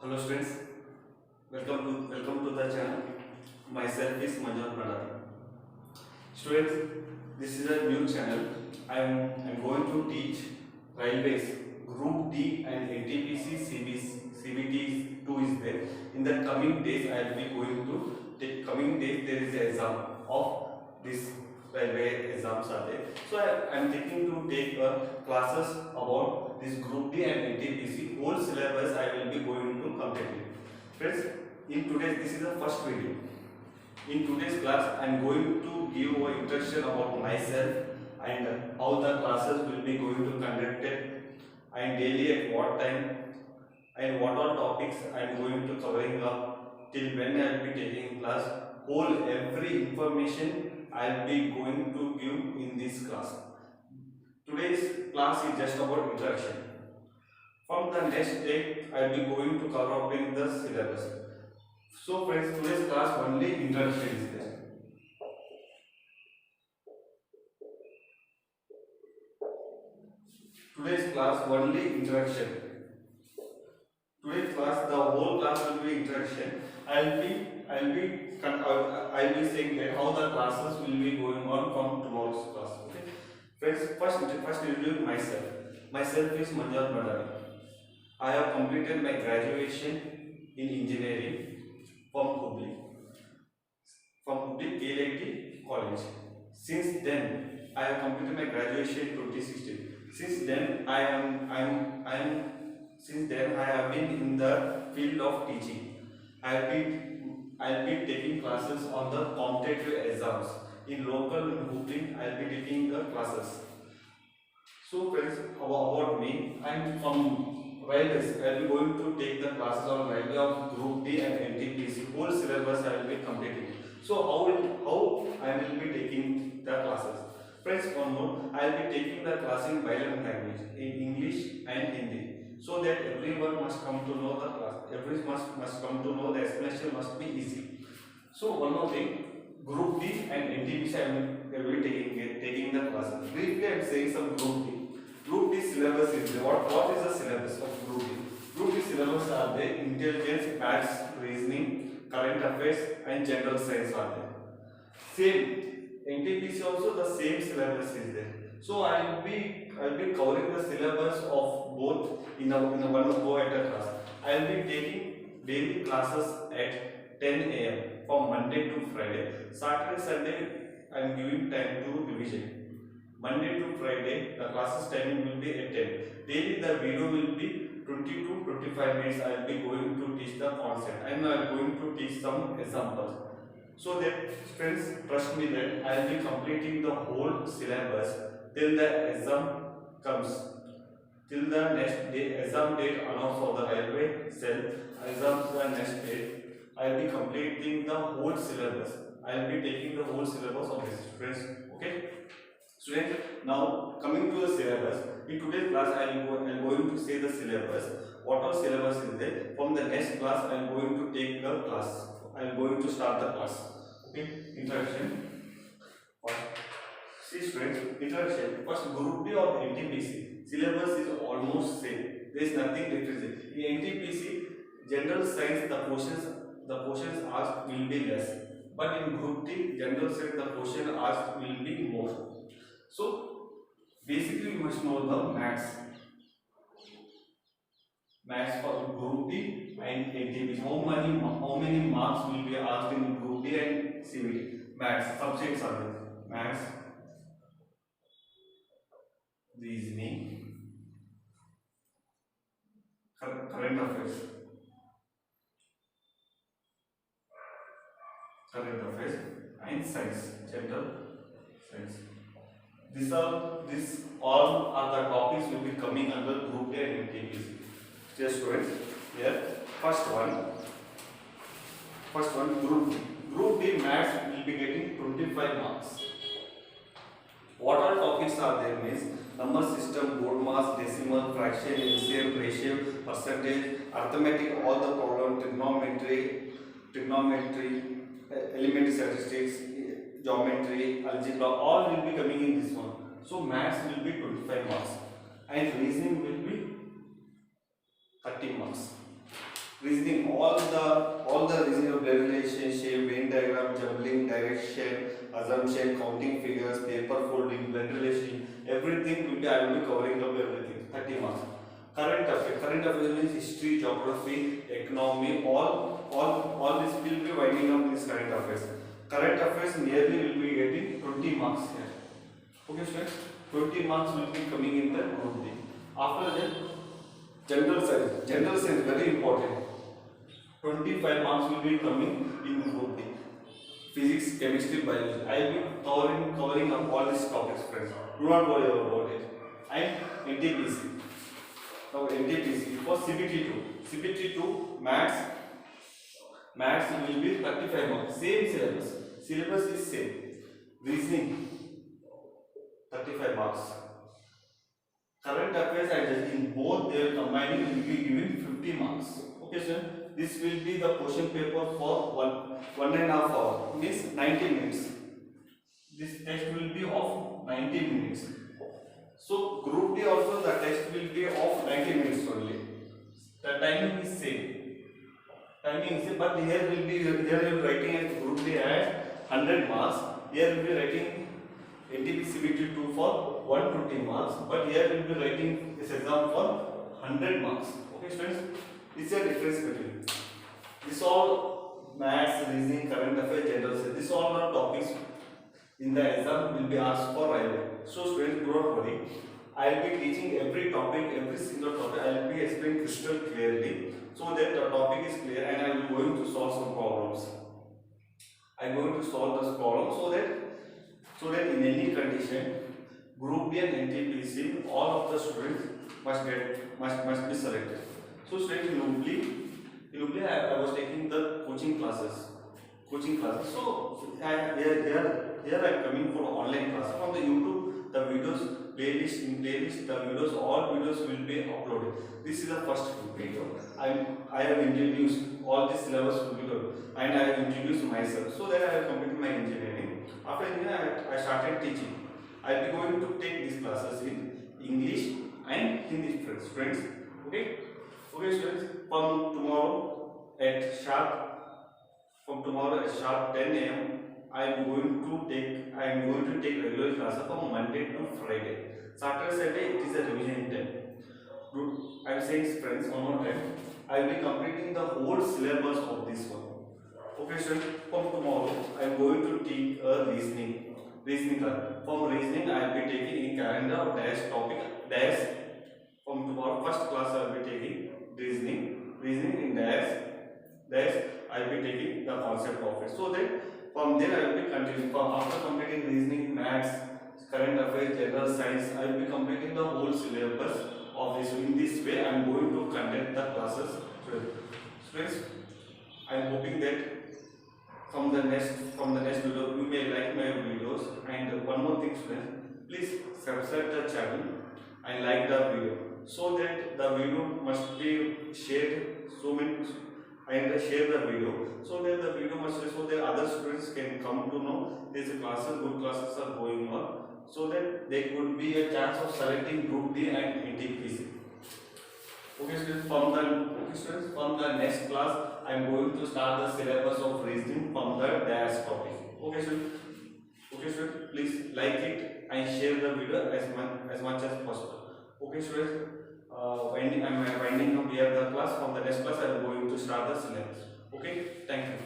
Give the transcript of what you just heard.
Hello students, welcome to the channel. Myself is Manoj Pradhan. Students, this is a new channel. I'm going to teach railways Group D and NTPC CBT 2 is there. In the coming days, I will be going to take coming days. There is an exam of this railway exams are there. So I am thinking to take classes about this Group D and NTPC whole syllabus. I will be going to complete it. Friends, in today's this is the first video. In today's class, I am going to give an introduction about myself and how the classes will be going to conducted and daily at what time and what all topics I am going to covering up till when I will be taking class. Whole every information I will be going to give in this class. Today's class is just about introduction. From the next day, I will be going to cover up in the syllabus. So friends, today's class only introduction is there. Today's class only introduction. Today's class, the whole class will be introduction. I'll be saying that how the classes will be going on from tomorrow's class. Okay. Friends, first introduce myself. Myself is Manoj Pradhan. I have completed my graduation in engineering from Hubli KLIT College. Since then, I have completed my graduation in 2016. Since then, I have been in the field of teaching. I'll be taking classes on the competitive exams in local in Hubli. I'll be taking the classes. So friends, about me, I'm from railways. I will be going to take the classes on railway of Group D and NTPC. Whole syllabus I will be completing. So how I will be taking the classes? Friends, one more, I will be taking the class in bilingual language, in English and Hindi, so that everyone must come to know the class. Everyone must come to know the explanation must be easy. So one more thing, Group D and NTPC I will be taking the classes. Briefly, I am saying some Group D. Group D syllabus is there. What is the syllabus of Group D? Group D syllabus are there. Intelligence, maths, reasoning, current affairs and general science are there. Same NTPC also the same syllabus is there. So I'll be covering the syllabus of both in a one go at a class. I'll be taking daily classes at 10 a.m. from Monday to Friday. Saturday, Sunday I am giving time to revision. Monday to Friday, the classes timing will be at 10. Daily the video will be 20 to 25 minutes. I will be going to teach the concept and I am going to teach some examples. So that friends, trust me that I will be completing the whole syllabus till the exam comes. Till the next day, exam date announced for the railway cell, exam the next date, I will be completing the whole syllabus. I will be taking the whole syllabus of this, friends. Okay. Students, now coming to the syllabus, in today's class I am going to say the syllabus. What all syllabus is there? From the next class I am going to take the class. I am going to start the class. Okay, introduction. See students, introduction. First, Group D or NTPC syllabus is almost same. There is nothing different. In NTPC, general science the questions asked will be less, but in Group D, general science the question asked will be more. So basically, you must know the maths. Maths for Group D and NTPC. How many marks will be asked in Group D and CBT? Maths subjects are there. Maths, reasoning, current affairs, and science, general science. These all are the topics will be coming under Group D and NTPC. Just students, here first one Group D. Group D maths will be getting 25 marks. What all topics are there means number system, board mass, decimal, fraction, LCM, ratio, percentage, arithmetic, all the problem, trigonometry, elementary statistics, geometry, algebra, all will be coming in this one. So maths will be 25 marks and reasoning will be 30 marks. reasoning, all the reasoning of blood relationship, Venn diagram, jumbling, direction, assumption, counting figures, paper folding, blood relation, everything will be, I will be covering up everything. 30 marks. Current affairs means history, geography, economy, all this will be winding up this current affairs. Current affairs nearly will be getting 20 marks here. Okay, students, 20 marks will be coming in the group D. After that, general science very important. 25 marks will be coming in group D. Physics, chemistry, biology. I will be covering up all these topics, friends. Do not worry about it. And NTPC. Now NTPC for CBT2 maths will be 35 marks. Same syllabus. Syllabus is same. Reasoning 35 marks. Current affairs and judging both they are combining will be giving 50 marks. Okay, sir. This will be the question paper for one and a half hour. Means 90 minutes. This test will be of 90 minutes. So group D also the test will be of 90 minutes only. The timing is same. But here will be writing as group D as 100 marks. Here will be writing NTPC CBT2 for 120 marks. But here will be writing this exam for 100 marks. Okay, students. This is a difference between. This all maths, reasoning, current affairs, general science. This all are topics in the exam will be asked for railway. So students, do not worry. I will be teaching every topic, every single topic. I will be explaining crystal clearly, so that the topic is clear, and I will be going to solve some problems. I am going to solve this problem so that in any condition, Group B and NTPC, all of the students must be selected. So students, in Hubli, I was taking the coaching classes. So here I am coming for online class from the YouTube. The videos playlist, the videos, all videos will be uploaded. This is the first video. I have introduced all this syllabus will be covered, and I have introduced myself, so that I have completed my engineering. After engineering, I started teaching. I will be going to take these classes in English and Hindi, friends. Okay, students. From tomorrow at sharp 10 a.m. I am going to take regular classes from Monday to Friday. Saturday, Sunday it is a revision time. I am saying, friends, one more time. I will be completing the whole syllabus of this one. Okay, students. From tomorrow I am going to take a reasoning class. From reasoning I will be taking in calendar dash topic dash. From tomorrow first class I will be taking reasoning in dash. I will be taking the concept of it. So that from there I will be continuing. After completing reasoning, maths, current affairs, general science, I will be completing the whole syllabus of this. In this way, I am going to conduct the classes. Students, I am hoping that from the next video you may like my videos. And one more thing, students, please subscribe the channel and like the video, so that the video must be shared and share the video, so that the video must so that other students can come to know these good classes are going on, so that there could be a chance of selecting Group D and NTPC. Okay, students, from the next class I am going to start the syllabus of reasoning from the dash topic. Okay, students, please like it and share the video as much as possible. Okay, students. I am winding up here the class. From the next class I am going to start the syllabus. Okay, thank you.